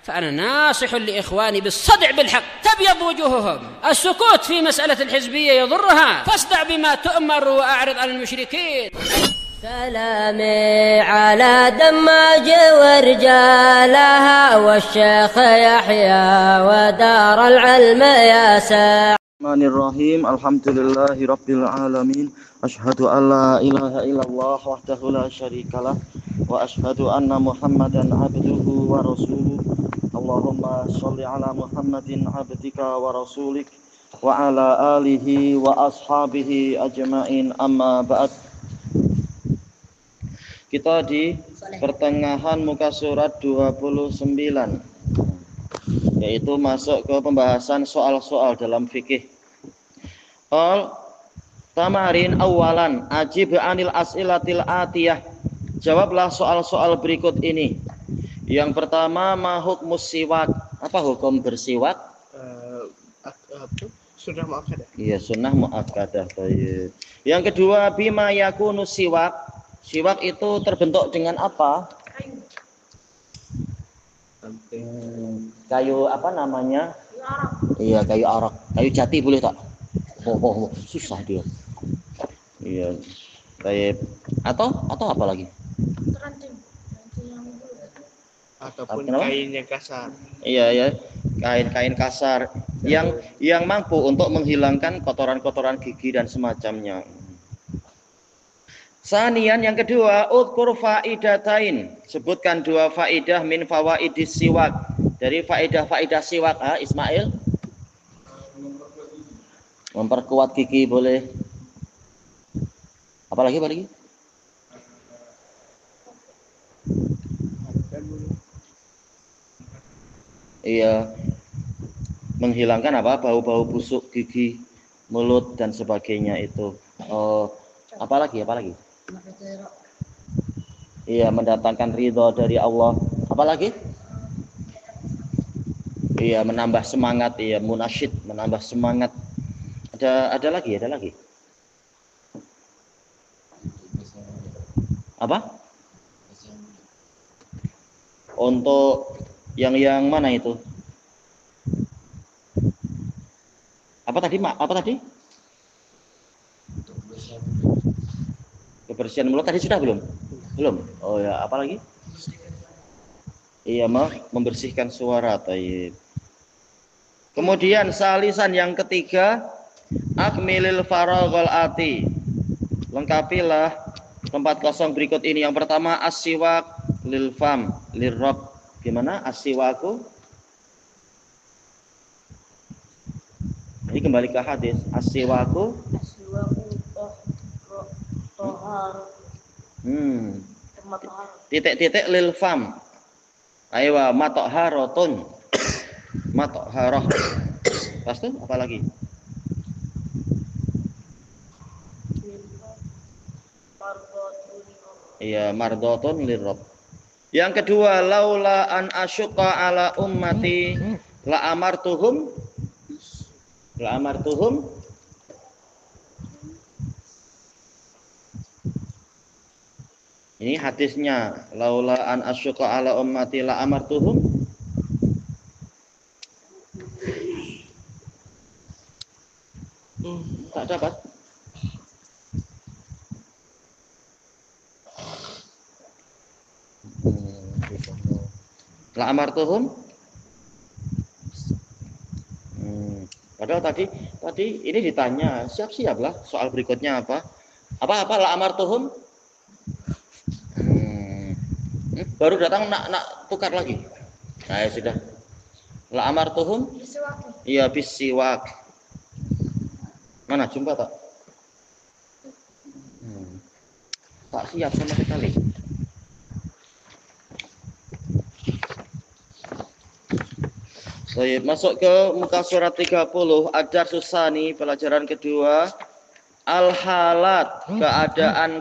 فأنا ناصح لإخواني بالصدع بالحق تبيض وجوههم. السكوت في مسألة الحزبية يضرها، فاصدع بما تؤمر وأعرض عن المشركين. سلامي على دماج ورجالها والشيخ يحيى ودار العلم ياسع. Bismillahirrahmanirrahim. Alhamdulillahi rabbil alamin. Asyhadu an la ilaha illallah wahdahu la syarikalah wa asyhadu anna Muhammadan abduhu wa rasuluh. Allahumma sholli ala Muhammadin abdika wa rasulik wa ala alihi wa ashabihi ajmain, amma ba'd. Kita di pertengahan muka surat 29, yaitu masuk ke pembahasan soal-soal dalam fikih. Tamarin awalan ajib anil as'ilatil atiyah. Jawablah soal-soal berikut ini. Yang pertama, ma hukmus siwak? Apa hukum bersiwak? Sunnah muakkadah. Iya, sunnah muakkadah. Yang kedua, bima yakunu siwak? Siwak itu terbentuk dengan apa? Kayu apa namanya? Iya, kayu arak. Kayu jati boleh tak? Susah dia. Iya. Baik. Atau apa lagi? Ataupun kain yang kasar. Iya ya, kain kasar yang mampu untuk menghilangkan kotoran-kotoran gigi dan semacamnya. Sanian yang kedua, udkur faidatain. Sebutkan dua faidah min fawaidis siwak. Dari faidah siwak, Ismail. Memperkuat gigi boleh. Apalagi? Iya. Menghilangkan apa? Bau-bau busuk gigi, mulut dan sebagainya itu. Apalagi? Iya, mendatangkan ridho dari Allah. Apalagi? Iya, menambah semangat. Iya, munasyid, menambah semangat. Ada lagi. Apa? Untuk yang mana itu? Apa tadi? Kebersihan mulut tadi sudah belum? Oh ya, apa lagi? Iya, membersihkan suara. Tayyib. Kemudian salisan yang ketiga, akmilil faraghal ati. Lengkapilah tempat kosong berikut ini. Yang pertama, as-siwak lil fam lirrab. Gimana as-siwaku? Ini kembali ke hadis. As-siwaku titik lil fam. Aywa matahharatun. Matahharah. Pasti apa lagi? Iya, mardotun lirrob. Yang kedua, laula an asyqa ala ummati la amartuhum. Ini hadisnya, laula an asyqa ala ummati la amartuhum. Tak dapat. La amartuhum. Padahal tadi ini ditanya, siap-siaplah soal berikutnya apa la amartuhum. Baru datang nak tukar lagi. Nah, ya sudah. La amartuhum. Iya, bisiwak. Mana jumpa tak? Tak siap sama sekali. Baik, masuk ke muka surat 30, Ad-Dars Tsani, pelajaran kedua. Al-halat, keadaan.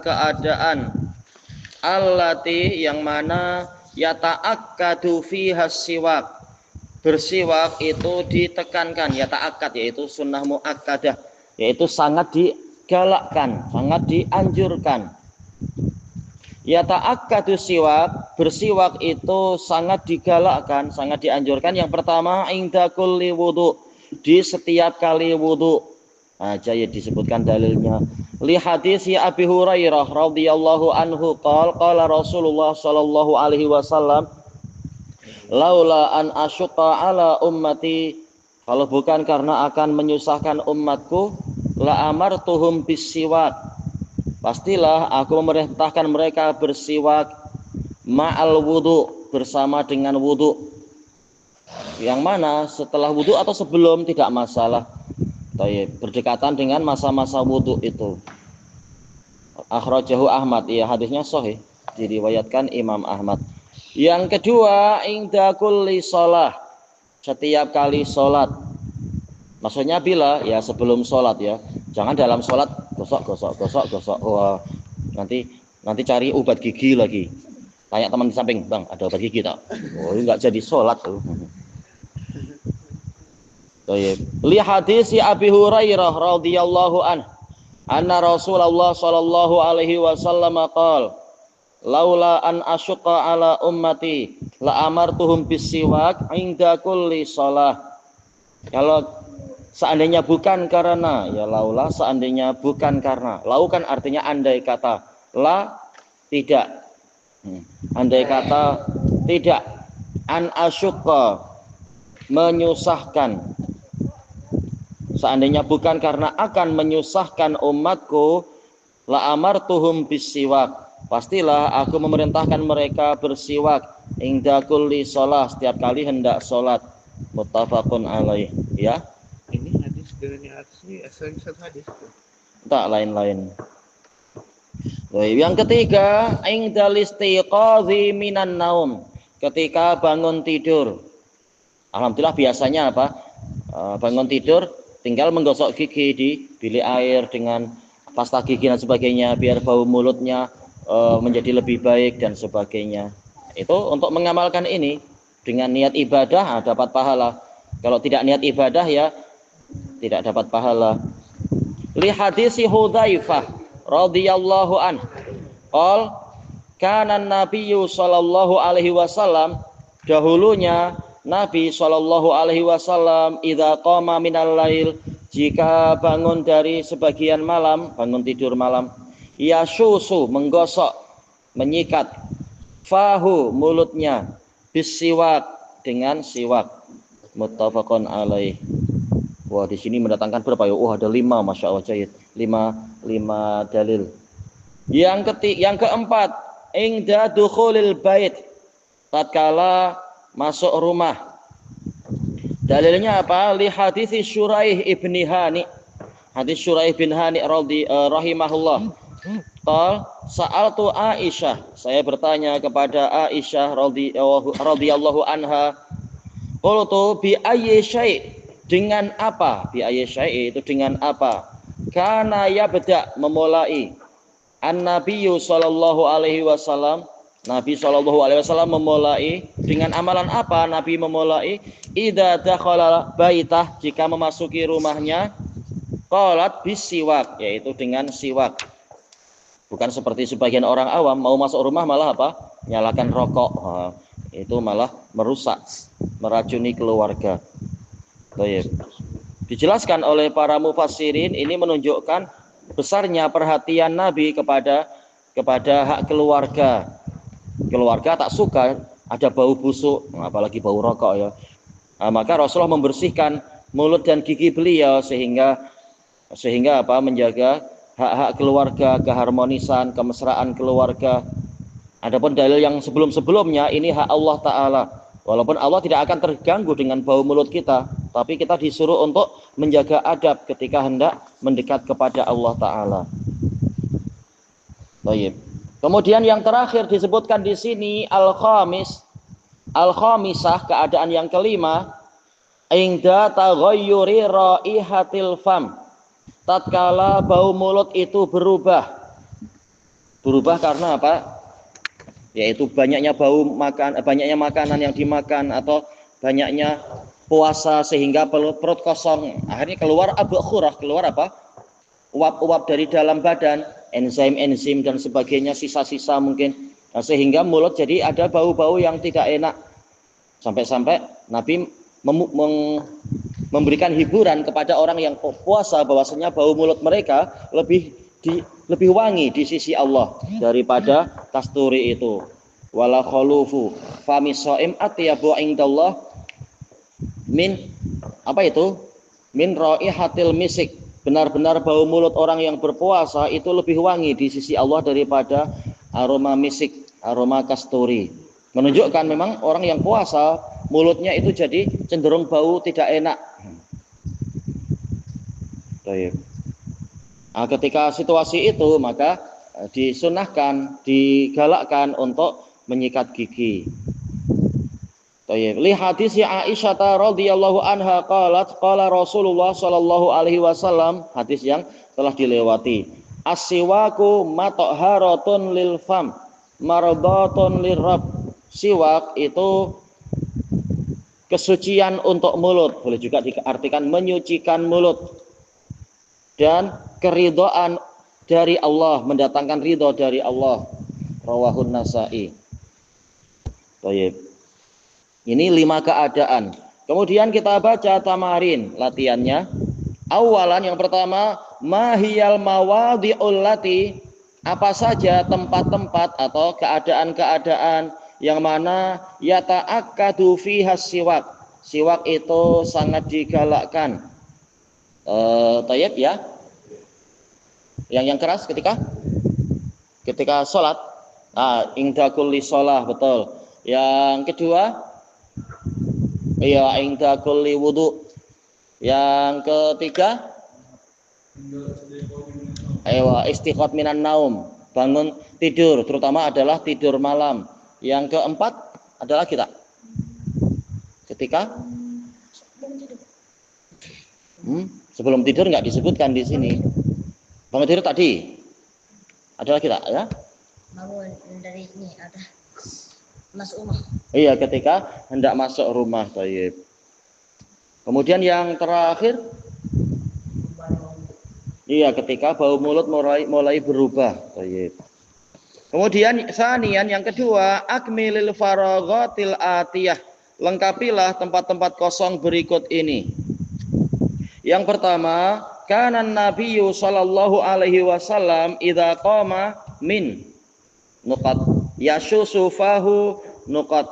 Allati, yang mana yata'akkadu fiha siwak. Bersiwak itu ditekankan, yata'akkad yaitu sunnah muakkadah, yaitu sangat digalakkan, sangat dianjurkan. Ya ta'akkadu siwak, bersiwak itu sangat digalakkan, sangat dianjurkan. Yang pertama, inda kulli wudu, di setiap kali wudu. Aja ya disebutkan dalilnya. Li hadis ya Abi Hurairah radhiyallahu anhu qala Rasulullah sallallahu alaihi wasallam, laula an asyqa ala ummati, kalau bukan karena akan menyusahkan umatku, la amartuhum bisiwak, pastilah aku memerintahkan mereka bersiwak ma'al wudu, bersama dengan wudu. Yang mana setelah wudu atau sebelum tidak masalah. Berdekatan dengan masa-masa wudu itu. Akhrajahu Ahmad, ya hadisnya sahih, diriwayatkan Imam Ahmad. Yang kedua, inda kulli shalah, setiap kali sholat. Maksudnya bila ya sebelum sholat ya, jangan dalam sholat gosok. Wah, nanti cari obat gigi lagi. Tanya teman di samping, bang ada obat gigi tak? Oh, enggak jadi sholat tuh. Li hadis Abi Hurairah radhiyallahu anhu, anna Rasulullah sallallahu alaihi wasallam qala, laula an asyqa ala ummati la amartuhum bisiwak inda kulli shalah. Kalau seandainya bukan karena, ya laula seandainya bukan karena. Lau kan artinya andai kata, la tidak. Andai kata tidak, an asyqa menyusahkan. Seandainya bukan karena akan menyusahkan umatku, la amartuhum bisiwak, pastilah aku memerintahkan mereka bersiwak inda kulli shalah, setiap kali hendak salat. Muttafaqun alaih, ya. Ini hadis dengan atas ini asalnya satu hadis. Tak lain-lain. Yang ketiga, inda listiqadhi minan naum, ketika bangun tidur. Alhamdulillah biasanya apa? Bangun tidur tinggal menggosok gigi di bilik air dengan pasta gigi dan sebagainya biar bau mulutnya menjadi lebih baik dan sebagainya. Itu untuk mengamalkan ini dengan niat ibadah dapat pahala. Kalau tidak niat ibadah ya tidak dapat pahala. Li hadisi Hudzaifah radhiyallahu anhu qol kana nabiyyu sallallahu alaihi wasallam, dahulunya Nabi sallallahu alaihi wasallam idza qama minal lail, jika bangun dari sebagian malam, bangun tidur malam, yasusu menggosok, menyikat, fahu mulutnya, bisiwak dengan siwak. Muttafaqun alaih. Wah, di sini mendatangkan berapa ya? Ada 5, masya Allah, jahit. 5 dalil. Yang keempat, ingda dukhulil bait, tatkala masuk rumah. Dalilnya apa? Li hadis Syuraih ibni Hani, hadis Syuraih bin Hani rahimahullah. Qal sa'altu Aisyah, saya bertanya kepada Aisyah radhiyallahu anha, qultu bi ayyi syai', dengan apa? Bi ayyi syai' itu dengan apa? Kana yabda, memulai, an-nabiyyu sallallahu alaihi wasallam, Nabi sallallahu alaihi wasallam memulai dengan amalan apa? Nabi memulai idza dakhala baitah, jika memasuki rumahnya, qalat bisiwak, yaitu dengan siwak. Bukan seperti sebagian orang awam mau masuk rumah malah apa? Nyalakan rokok. Itu malah merusak, meracuni keluarga. Baik. Dijelaskan oleh para mufassirin, ini menunjukkan besarnya perhatian Nabi kepada hak keluarga. Keluarga tak suka ada bau busuk, apalagi bau rokok ya. Maka Rasulullah membersihkan mulut dan gigi beliau sehingga apa? Menjaga hak-hak keluarga, keharmonisan, kemesraan keluarga. Adapun dalil yang sebelum-sebelumnya ini hak Allah Ta'ala. Walaupun Allah tidak akan terganggu dengan bau mulut kita, tapi kita disuruh untuk menjaga adab ketika hendak mendekat kepada Allah Ta'ala. Baik. Kemudian yang terakhir disebutkan di sini al-khamisah, keadaan yang kelima, ingda taghayyuri raihatil fam, tatkala bau mulut itu berubah karena apa? Yaitu banyaknya banyaknya makanan yang dimakan atau banyaknya puasa sehingga perut kosong, akhirnya keluar abkhurah, keluar apa? Uap-uap dari dalam badan. enzim-enzim dan sebagainya, sisa-sisa mungkin. Nah, sehingga mulut jadi ada bau-bau yang tidak enak. Sampai-sampai Nabi memberikan hiburan kepada orang yang puasa bahwasanya bau mulut mereka lebih wangi di sisi Allah daripada kasturi itu. Wala khulufu fami shaim atyabu indallah min apa itu? Min raihatil misik. Benar-benar bau mulut orang yang berpuasa itu lebih wangi di sisi Allah daripada aroma misik, aroma kasturi. Menunjukkan memang orang yang puasa mulutnya itu jadi cenderung bau tidak enak. Baik. Nah, ketika situasi itu maka disunahkan, digalakkan untuk menyikat gigi. Baik. Li hadis Aisyah radhiyallahu anha qalat qala Rasulullah sallallahu alaihi wasallam, hadis yang telah dilewati. As-siwaku mathaharatun lil fam mardatun lirrabb. Siwak itu kesucian untuk mulut, boleh juga diartikan menyucikan mulut, dan keridhaan dari Allah, mendatangkan ridho dari Allah. Rawahun Nasa'i. Baik. Ini 5 keadaan. Kemudian kita baca tamarin latihannya. Awalan, yang pertama, mahiyal mawadhi'ul lati, apa saja tempat-tempat atau keadaan-keadaan yang mana yata'akkadu fiha siwak. Siwak itu sangat digalakkan. Tayyib ya. Yang keras ketika sholat. Inda kulli sholah, betul. Yang kedua, iya, inda kulli wudu. Yang ketiga, istiqat minan naum, bangun tidur, terutama adalah tidur malam. Yang keempat adalah ketika sebelum tidur nggak disebutkan di sini. Bangun tidur tadi adalah ya. Bangun dari ini ada masuk rumah. Iya, ketika hendak masuk rumah. Baik. Kemudian yang terakhir, iya, ketika bau mulut mulai berubah. Baik. Kemudian sanian, yang kedua, akmilil faraghatil atiyah, lengkapilah tempat-tempat kosong berikut ini. Yang pertama, kana nabiyyu sallallahu alaihi wasallam idza qama min nuqat yasusu fahu nuqat.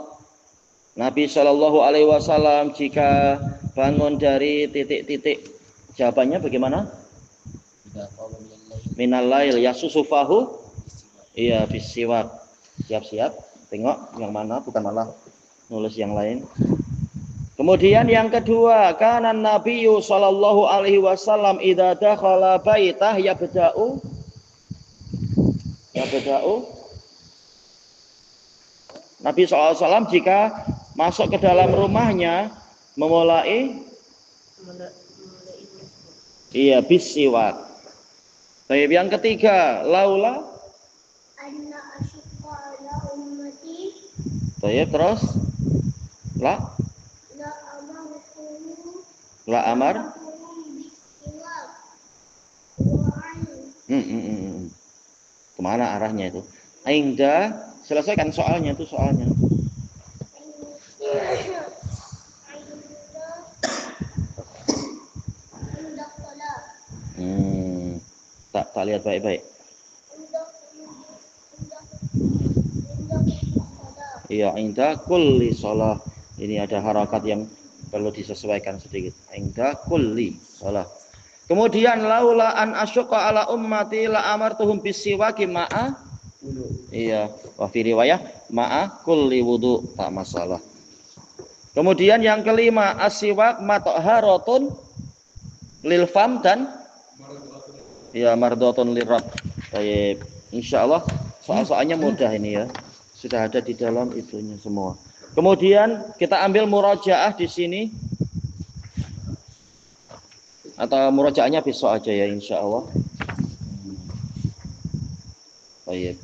Nabi sallallahu alaihi wasallam jika bangun dari titik-titik, jawabannya bagaimana? Minal lail yasusu fahu, iya, bisiwak. Siap-siap, tengok yang mana, bukan malah nulis yang lain. Kemudian yang kedua, kana nabiyyu sallallahu alaihi wasallam idza dakhala baitah yabda'u Nabi SAW jika masuk ke dalam rumahnya memulai bisiwak. Baik, yang ketiga, laula Anna asyqa ala ummati. Baik, terus la amar. Kemana arahnya itu? Ainda, selesaikan soalnya itu soalnya. Tak lihat baik-baik. Iya, inda kulli shalah. Ini ada harakat yang perlu disesuaikan sedikit. Inda kulli shalah. Kemudian laula an asyqa ala ummati la amartuhum bisiwaki ma'a. Iya, wa fi riwayah ma'a kulli wudu, tak masalah. Kemudian yang kelima, asiwak mathaharatun lil fam dan mardatun lirab. Baik, insyaallah soal-soalnya mudah ini ya. Sudah ada di dalam itunya semua. Kemudian kita ambil murajaah di sini. Atau murajaahnya besok aja ya insyaallah. Baik.